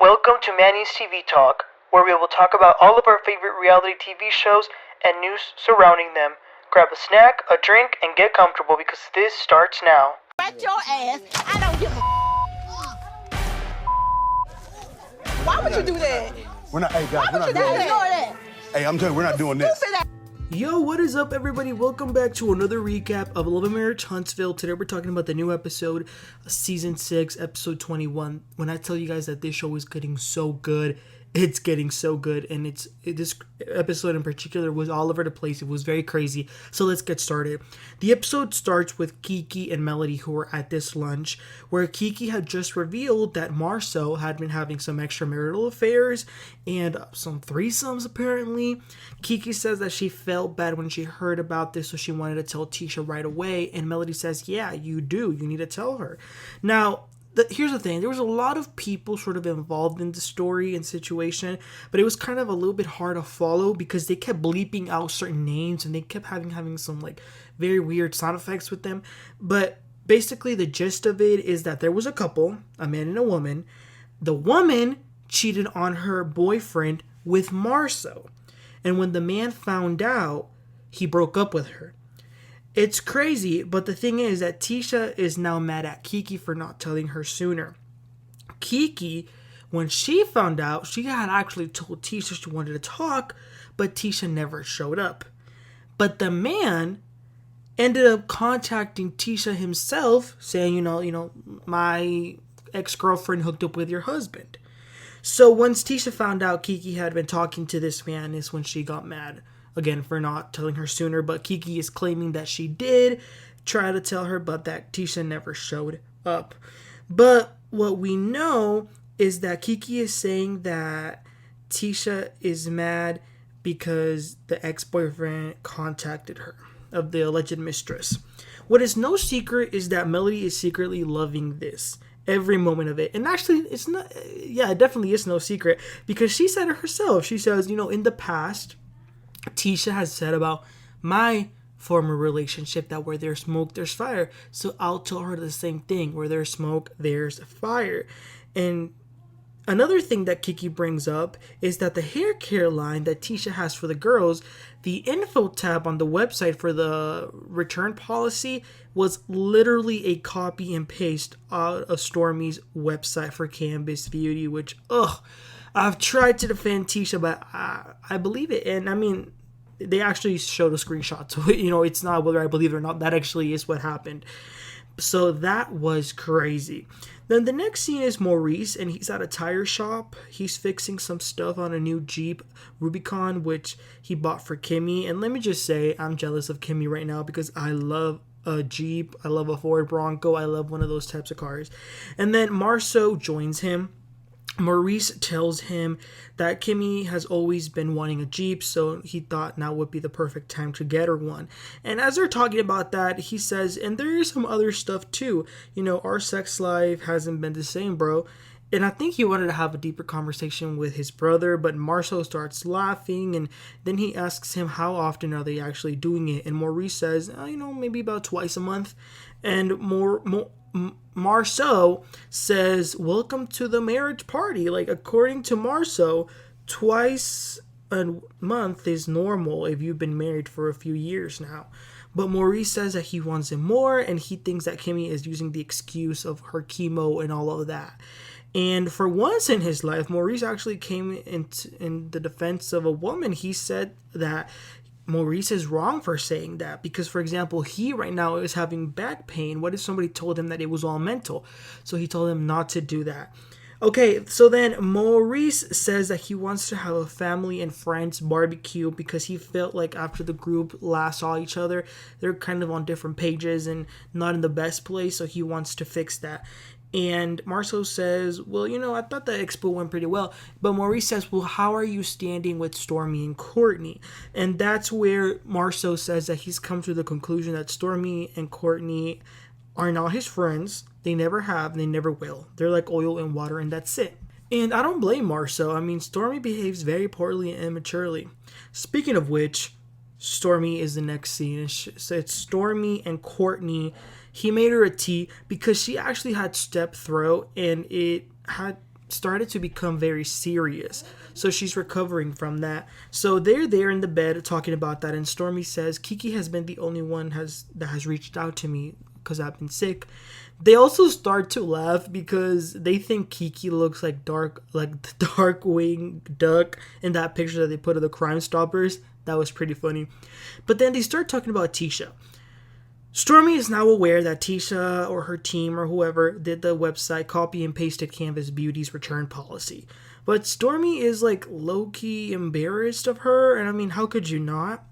Welcome to Manny's TV Talk, where we will talk about all of our favorite reality TV shows and news surrounding them. Grab a snack, a drink, and get comfortable because this starts now. At your ass, I don't give a Why would you do that? We're not, hey guys, Why would you do that? Hey, I'm telling you, we're not doing this. Yo, what is up, everybody? Welcome back to another recap of LAMH Huntsville. Today we're talking about the new episode, Season 6, Episode 21. When I tell you guys that this show is getting so good, it's getting so good. And this episode in particular was all over the place. It was very crazy. So let's get started. The episode starts with Keke and Melody, who are at this lunch, where Keke had just revealed that Marsau had been having some extramarital affairs and some threesomes, apparently. Keke says that she felt bad when she heard about this, so she wanted to tell Tisha right away. And Melody says, yeah, you do. You need to tell her. Now, here's the thing. There was a lot of people sort of involved in the story and situation, but it was kind of a little bit hard to follow because they kept bleeping out certain names and they kept having some like very weird sound effects with them. But basically the gist of it is that there was a couple, a man and a woman. The woman cheated on her boyfriend with Marsau. And when the man found out, he broke up with her. It's crazy, but the thing is that Tisha is now mad at Keke for not telling her sooner. Keke, when she found out, she had actually told Tisha she wanted to talk, but Tisha never showed up. But the man ended up contacting Tisha himself, saying, you know, my ex-girlfriend hooked up with your husband. So once Tisha found out Keke had been talking to this man is when she got mad. Again, for not telling her sooner, but Keke is claiming that she did try to tell her, but that Tisha never showed up. But what we know is that Keke is saying that Tisha is mad because the ex-boyfriend contacted her, of the alleged mistress. What is no secret is that Melody is secretly loving this. Every moment of it. And actually, it's not, it definitely is no secret, because she said it herself. She says, in the past, Tisha has said about my former relationship that where there's smoke, there's fire. So I'll tell her the same thing. Where there's smoke, there's fire. And another thing that Keke brings up is that the hair care line that Tisha has for the girls, the info tab on the website for the return policy was literally a copy and paste out of Stormi's website for Canvas Beauty, which, I've tried to defend Tisha, but I believe it. And I mean, they actually showed a screenshot. So, it's not whether I believe it or not. That actually is what happened. So that was crazy. Then the next scene is Maurice, and he's at a tire shop. He's fixing some stuff on a new Jeep Rubicon, which he bought for Kimmi. And let me just say, I'm jealous of Kimmi right now because I love a Jeep. I love a Ford Bronco. I love one of those types of cars. And then Marsau joins him. Maurice tells him that Kimmi has always been wanting a Jeep, so he thought now would be the perfect time to get her one. And as they're talking about that, he says, and there is some other stuff too. Our sex life hasn't been the same, bro. And I think he wanted to have a deeper conversation with his brother, but Marsau starts laughing, and then he asks him how often are they actually doing it. And Maurice says, maybe about twice a month. And Marsau says, welcome to the marriage party. Like, according to Marsau, twice a month is normal if you've been married for a few years now. But Maurice says that he wants it more, and he thinks that Kimmi is using the excuse of her chemo and all of that. And for once in his life, Maurice actually came in the defense of a woman. He said that Maurice is wrong for saying that because, for example, he right now is having back pain. What if somebody told him that it was all mental? So he told him not to do that. Okay, so then Maurice says that he wants to have a family and friends barbecue because he felt like after the group last saw each other, they're kind of on different pages and not in the best place, so he wants to fix that. And Marsau says, well, I thought the expo went pretty well. But Maurice says, well, how are you standing with Stormi and Courtney? And that's where Marsau says that he's come to the conclusion that Stormi and Courtney are not his friends. They never have, they never will. They're like oil and water, and that's it. And I don't blame Marsau. I mean, Stormi behaves very poorly and immaturely. Speaking of which, Stormi is the next scene. So it's Stormi and Courtney. He made her a tea because she actually had strep throat, and it had started to become very serious. So she's recovering from that. So they're there in the bed talking about that. And Stormi says, Keke has been the only one that has reached out to me because I've been sick. They also start to laugh because they think Keke looks like the Darkwing Duck in that picture that they put of the Crime Stoppers. That was pretty funny. But then they start talking about Tisha. Stormi is now aware that Tisha or her team or whoever did the website copy and pasted Canvas Beauty's return policy. But Stormi is like low-key embarrassed of her, and I mean, how could you not?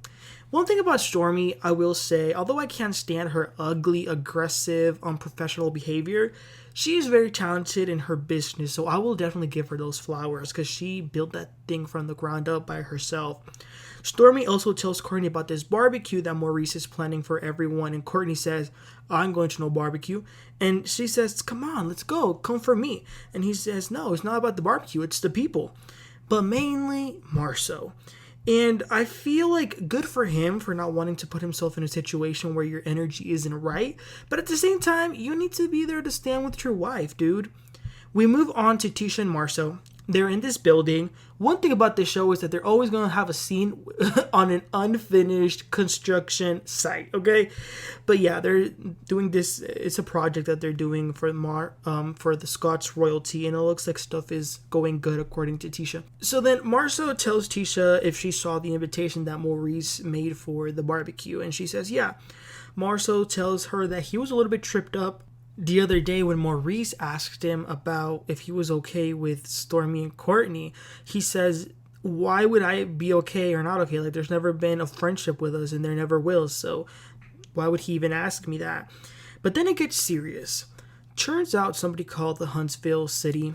One thing about Stormi, I will say, although I can't stand her ugly, aggressive, unprofessional behavior, she is very talented in her business, so I will definitely give her those flowers because she built that thing from the ground up by herself. Stormi also tells Courtney about this barbecue that Maurice is planning for everyone, and Courtney says, I'm going to no barbecue. And she says, come on, let's go, come for me. And he says, no, it's not about the barbecue, it's the people. But mainly Marsau. And I feel like good for him for not wanting to put himself in a situation where your energy isn't right. But at the same time, you need to be there to stand with your wife, dude. We move on to Tisha and Marsau. They're in this building. One thing about this show is that they're always going to have a scene on an unfinished construction site, okay? But yeah, they're doing this. It's a project that they're doing for the Scots royalty, and it looks like stuff is going good according to Tisha. So then Marsau tells Tisha if she saw the invitation that Maurice made for the barbecue, and she says, yeah. Marsau tells her that he was a little bit tripped up the other day when Maurice asked him about if he was okay with Stormi and Courtney. He says, why would I be okay or not okay? Like, there's never been a friendship with us and there never will, so why would he even ask me that? But then it gets serious. Turns out somebody called the Huntsville city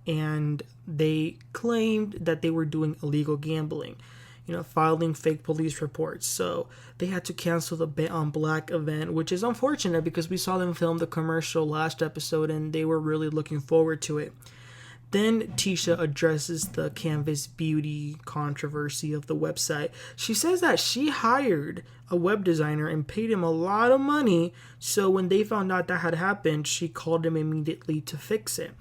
and they claimed that they were doing illegal gambling, filing fake police reports. So they had to cancel the Bet on Black event, which is unfortunate because we saw them film the commercial last episode and they were really looking forward to it. Then Tisha addresses the Canvas Beauty controversy of the website. She says that she hired a web designer and paid him a lot of money. So when they found out that had happened, she called him immediately to fix it.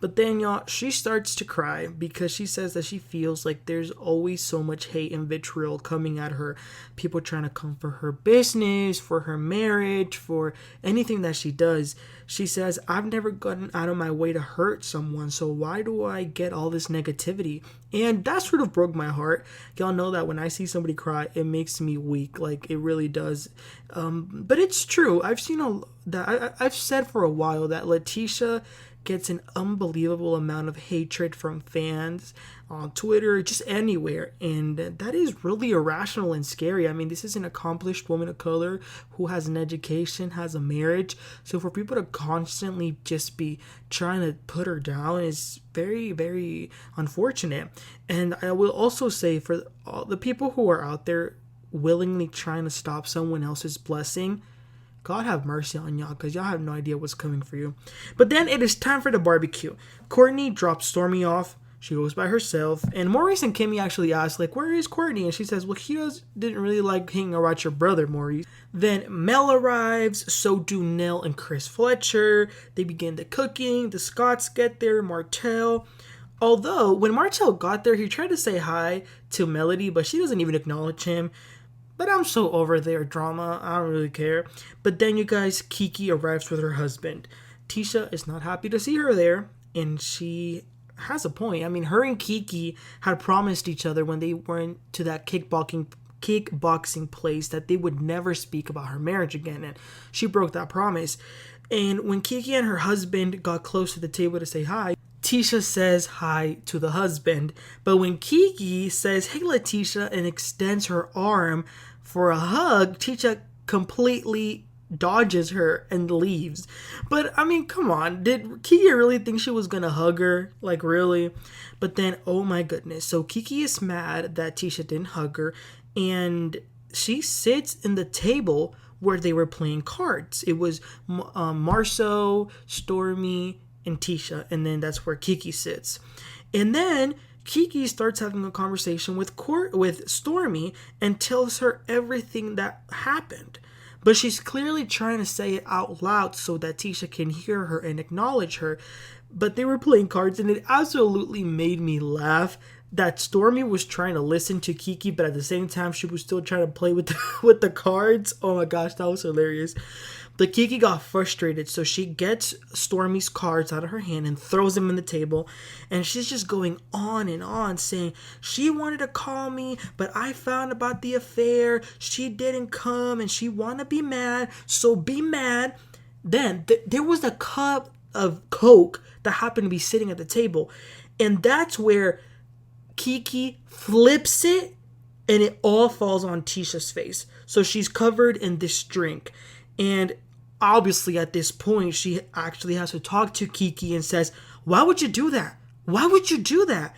But then, y'all, she starts to cry because she says that she feels like there's always so much hate and vitriol coming at her. People trying to come for her business, for her marriage, for anything that she does. She says, I've never gotten out of my way to hurt someone, so why do I get all this negativity? And that sort of broke my heart. Y'all know that when I see somebody cry, it makes me weak. Like, it really does. But it's true. I've said for a while that Latisha gets an unbelievable amount of hatred from fans on Twitter, just anywhere, and that is really irrational and scary. I mean, this is an accomplished woman of color who has an education, has a marriage, so for people to constantly just be trying to put her down is very, very unfortunate. And I will also say, for all the people who are out there willingly trying to stop someone else's blessing, God have mercy on y'all, because y'all have no idea what's coming for you. But then it is time for the barbecue. Courtney drops Stormi off. She goes by herself. And Maurice and Kimmi actually ask, like, where is Courtney? And she says, well, didn't really like hanging around your brother, Maurice. Then Nell arrives. So do Nell and Chris Fletcher. They begin the cooking. The Scots get there. Martell. Although, when Martell got there, he tried to say hi to Melody, but she doesn't even acknowledge him. But I'm so over their drama, I don't really care. But then, you guys, Keke arrives with her husband. Tisha is not happy to see her there, and she has a point. I mean, her and Keke had promised each other when they went to that kickboxing place that they would never speak about her marriage again, and she broke that promise. And when Keke and her husband got close to the table to say hi, Tisha says hi to the husband. But when Keke says, hey, Latisha, and extends her arm for a hug, Tisha completely dodges her and leaves. But, I mean, come on. Did Keke really think she was going to hug her? Like, really? But then, oh my goodness. So Keke is mad that Tisha didn't hug her. And she sits in the table where they were playing cards. It was Marsau, Stormi, and Tisha, and then that's where Keke sits. And then Keke starts having a conversation with Stormi and tells her everything that happened. But she's clearly trying to say it out loud so that Tisha can hear her and acknowledge her. but they were playing cards, and it absolutely made me laugh that Stormi was trying to listen to Keke, but at the same time she was still trying to play with with the cards. Oh my gosh, that was hilarious. But Keke got frustrated, so she gets Stormi's cards out of her hand and throws them on the table, and she's just going on and on saying she wanted to call me, but I found about the affair, she didn't come, and she want to be mad, so be mad. Then there was a cup of Coke that happened to be sitting at the table, and that's where Keke flips it, and it all falls on Tisha's face. So she's covered in this drink, and obviously at this point she actually has to talk to Keke and says, why would you do that? Why would you do that?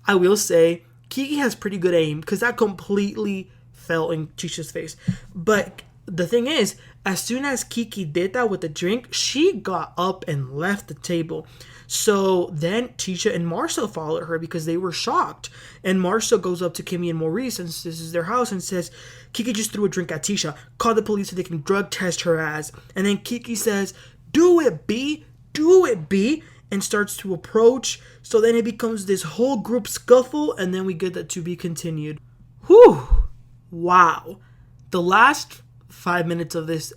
I will say Keke has pretty good aim, because that completely fell in Tisha's face. But the thing is, as soon as Keke did that with the drink, she got up and left the table. So then Tisha and Marsau followed her because they were shocked. And Marsau goes up to Kimmi and Maurice, and this is their house, and says, Keke just threw a drink at Tisha. Call the police so they can drug test her ass. And then Keke says, do it, B. Do it, B. And starts to approach. So then it becomes this whole group scuffle, and then we get that to be continued. Whew. Wow. The last 5 minutes of this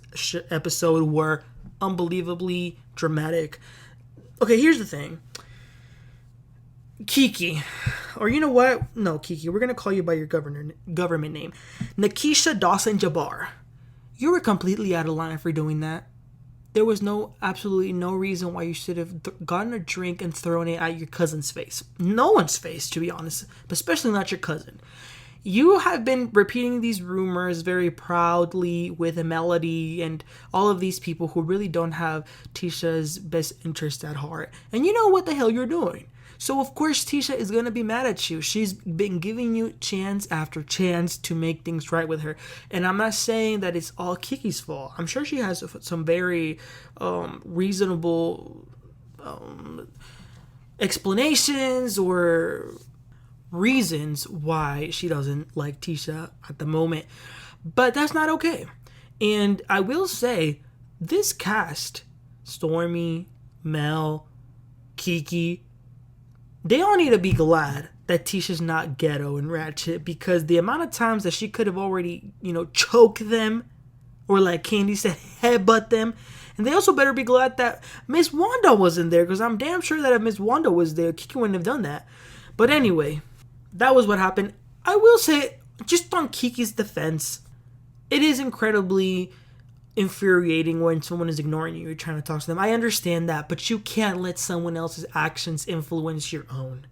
episode were unbelievably dramatic. Okay, here's the thing. Keke, or you know what? No, Keke, we're going to call you by your government name. Latisha Dawson Jabbar. You were completely out of line for doing that. There was absolutely no reason why you should have gotten a drink and thrown it at your cousin's face. No one's face, to be honest, but especially not your cousin. You have been repeating these rumors very proudly with Melody and all of these people who really don't have Tisha's best interest at heart. And you know what the hell you're doing. So of course Tisha is going to be mad at you. She's been giving you chance after chance to make things right with her. And I'm not saying that it's all Keke's fault. I'm sure she has some very reasonable explanations or reasons why she doesn't like Tisha at the moment, but that's not okay. And I will say, this cast, Stormi, Nell, Keke, they all need to be glad that Tisha's not ghetto and ratchet, because the amount of times that she could have already, choked them, or like Candy said, headbutt them. And they also better be glad that Miss Wanda wasn't there, because I'm damn sure that if Miss Wanda was there, Keke wouldn't have done that. But anyway, that was what happened. I will say, just on Keke's defense, it is incredibly infuriating when someone is ignoring you. You're trying to talk to them. I understand that, but you can't let someone else's actions influence your own.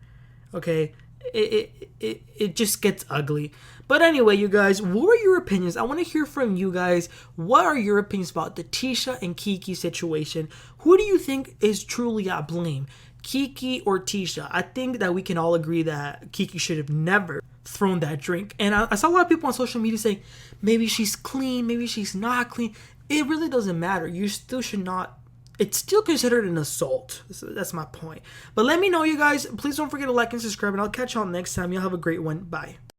Okay? It just gets ugly. But anyway, you guys, what are your opinions? I want to hear from you guys. What are your opinions about the Tisha and Keke situation? Who do you think is truly at blame? Keke or Tisha? I think that we can all agree that Keke should have never thrown that drink. And I saw a lot of people on social media saying, maybe she's clean, maybe she's not clean. It really doesn't matter. You still should not. It's still considered an assault. That's my point. But let me know, you guys. Please don't forget to like and subscribe, and I'll catch y'all next time. Y'all have a great one. Bye.